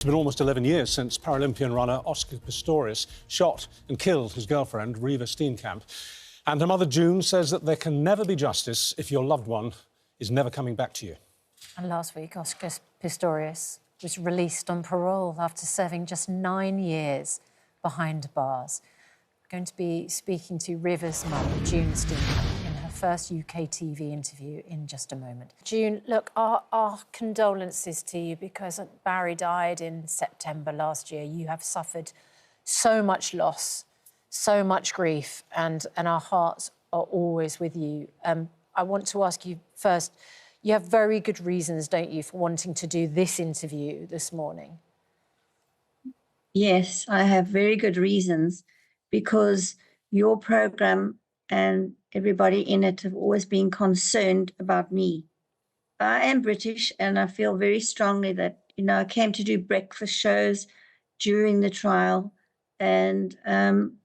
It's been almost 11 years since Paralympian runner Oscar Pistorius shot and killed his girlfriend, Reeva Steenkamp. And her mother, June, says that there can never be justice if your loved one is never coming back to you. And last week, Oscar Pistorius was released on parole after serving just 9 years behind bars. I'm going to be speaking to Reeva's mum, June Steenkamp, in her first UK TV interview in just a moment. June, look, our condolences to you because Barry died in September last year. You have suffered so much loss, so much grief, and our hearts are always with you. I want to ask you first, you have very good reasons, don't you, for wanting to do this interview this morning? Yes, I have very good reasons, because your program and everybody in it have always been concerned about me. I am British, and I feel very strongly that, you know, I came to do breakfast shows during the trial, and,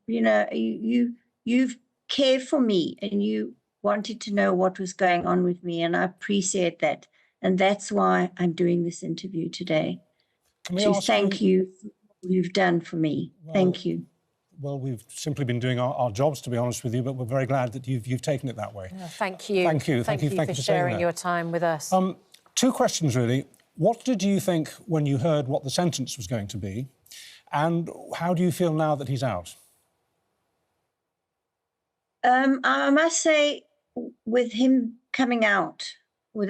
you know, you've cared for me and you wanted to know what was going on with me, and I appreciate that. And that's why I'm doing this interview today. To thank you for what you've done for me. Thank you. Well, we've simply been doing our jobs, to be honest with you, but we're very glad that you've taken it that way. Oh, thank you. Thank you. Thank you for sharing your time with us. Two questions, really. What did you think when you heard what the sentence was going to be? And how do you feel now that he's out? I must say, with him coming out, he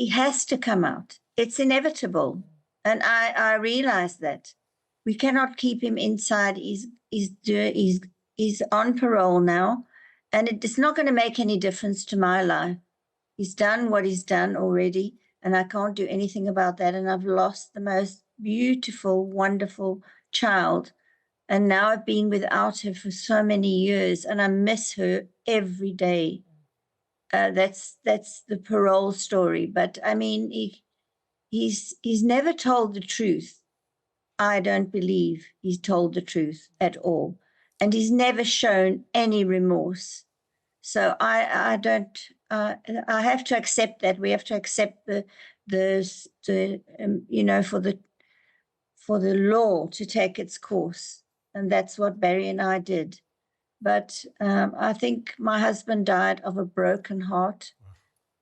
has to come out. It's inevitable. And I realize that. We cannot keep him inside. He's on parole now, and it's not going to make any difference to my life. He's done what he's done already, and I can't do anything about that. And I've lost the most beautiful, wonderful child. And now I've been without her for so many years, and I miss her every day. That's the parole story. But I mean, he's never told the truth. I don't believe he's told the truth at all, and he's never shown any remorse. So I have to accept that. We have to accept you know, for the law to take its course. And that's what Barry and I did. But I think my husband died of a broken heart.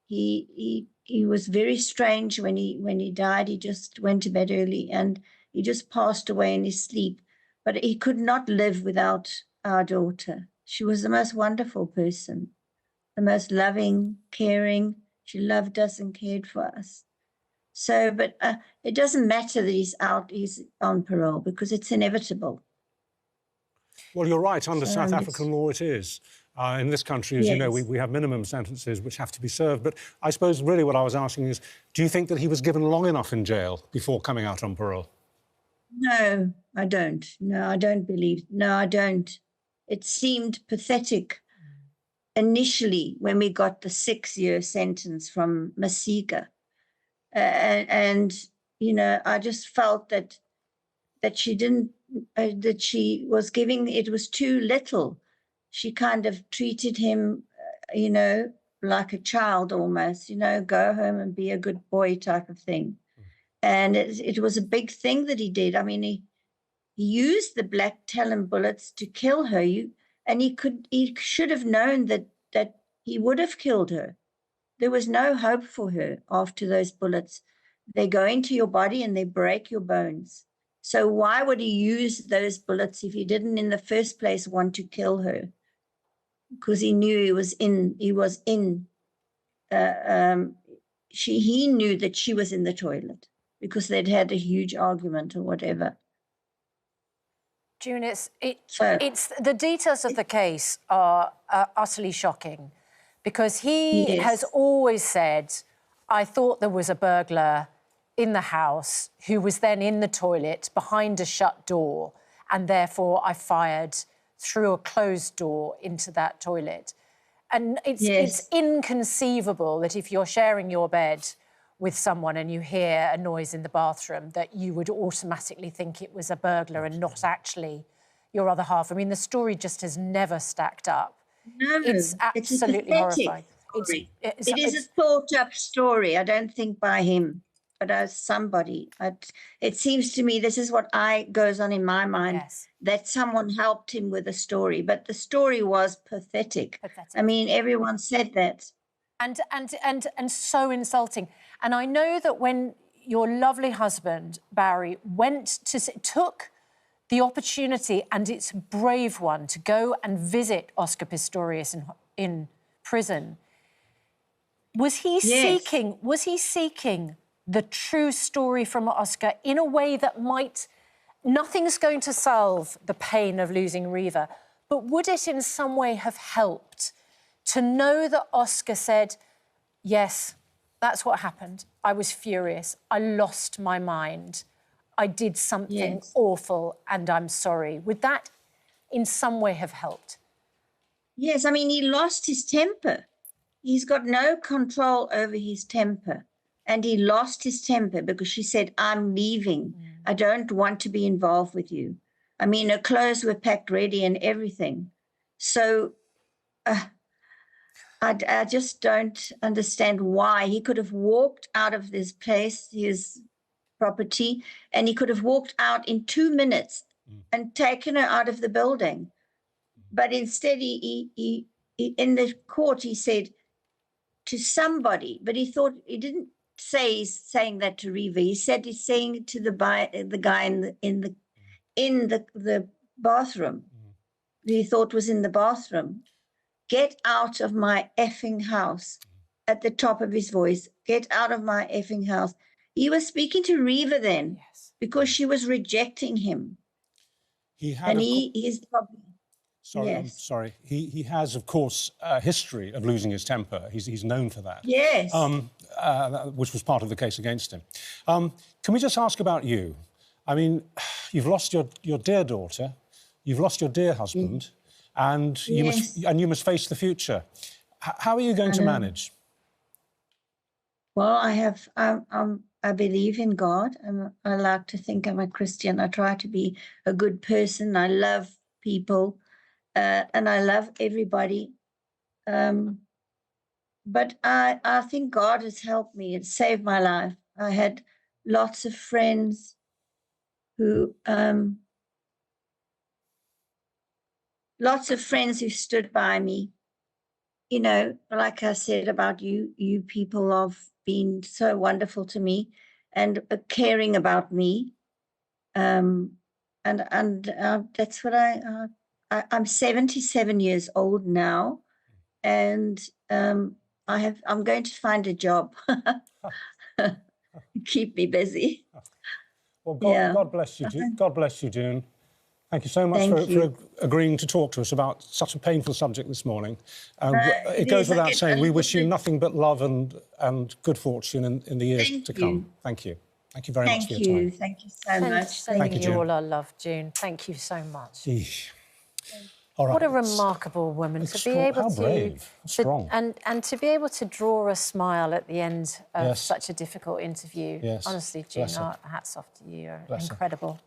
He was very strange when he died. He just went to bed early and he just passed away in his sleep. But he could not live without our daughter. She was the most wonderful person, the most loving, caring. She loved us and cared for us. So, but it doesn't matter that he's on parole, because it's inevitable. Well, you're right. Under South African law, it is. In this country, as you know, we have minimum sentences which have to be served. But I suppose really what I was asking is, do you think that he was given long enough in jail before coming out on parole? No, I don't. No, I don't believe. No, I don't. It seemed pathetic initially when we got the 6-year sentence from Masika. And, you know, I just felt that she didn't, that she was giving, it was too little. She kind of treated him, you know, like a child almost, you know, go home and be a good boy type of thing. And it was a big thing that he did. I mean, he used the black talon bullets to kill her. And he should have known that he would have killed her. There was no hope for her after those bullets. They go into your body and they break your bones. So why would he use those bullets if he didn't in the first place want to kill her? Because he knew he knew that she was in the toilet because they'd had a huge argument or whatever. June, it's the details of the case are utterly shocking, because he has always said, I thought there was a burglar in the house who was then in the toilet behind a shut door, and therefore I fired through a closed door into that toilet. And it's inconceivable that if you're sharing your bed with someone and you hear a noise in the bathroom, that you would automatically think it was a burglar and not actually your other half. I mean, the story just has never stacked up. No, it's absolutely horrifying. It is a thought-up story, I don't think, by him. but as somebody. It seems to me, this is what goes on in my mind, that someone helped him with a story, but the story was pathetic. I mean, everyone said that. And so insulting. And I know that when your lovely husband, Barry, took the opportunity, and it's a brave one, to go and visit Oscar Pistorius in prison, was he seeking the true story from Oscar in a way that nothing's going to solve the pain of losing Reeva, but would it in some way have helped to know that Oscar said, yes, that's what happened. I was furious. I lost my mind. I did something awful and I'm sorry. Would that in some way have helped? Yes, I mean, he lost his temper. He's got no control over his temper. And he lost his temper because she said, I'm leaving. I don't want to be involved with you. I mean, her clothes were packed ready and everything. So I just don't understand why. He could have walked out of this place, his property, and he could have walked out in 2 minutes and taken her out of the building. But instead, he in the court, he said to somebody, but he didn't say he's saying that to Reeva. He said he's saying it to the guy in the bathroom. He thought was in the bathroom. Get out of my effing house, at the top of his voice. Get out of my effing house. He was speaking to Reeva then, because she was rejecting him. He had, Sorry, I'm sorry. He has, of course, a history of losing his temper. He's known for that. Yes. Which was part of the case against him. Can we just ask about you? I mean, you've lost your dear daughter, you've lost your dear husband, and you must face the future. How are you going to manage? Well, I believe in God. I like to think I'm a Christian. I try to be a good person. I love people. And I love everybody. But I think God has helped me. It saved my life. I had lots of friends who stood by me. You know, like I said about you people have been so wonderful to me and caring about me. And that's what I'm 77 years old now, and I'm going to find a job. Keep me busy. Well, God bless you, God bless you, June. Thank you so much for agreeing to talk to us about such a painful subject this morning. It goes without saying, we wish you nothing but love and good fortune in the years to come. Thank you. Thank you very much for your time. Thank you so much. Sending you all our love, June. Thank you so much. All right. What a remarkable woman to be able strong. And to be able to draw a smile at the end of such a difficult interview. Honestly, June, our hats off to you. You're incredible.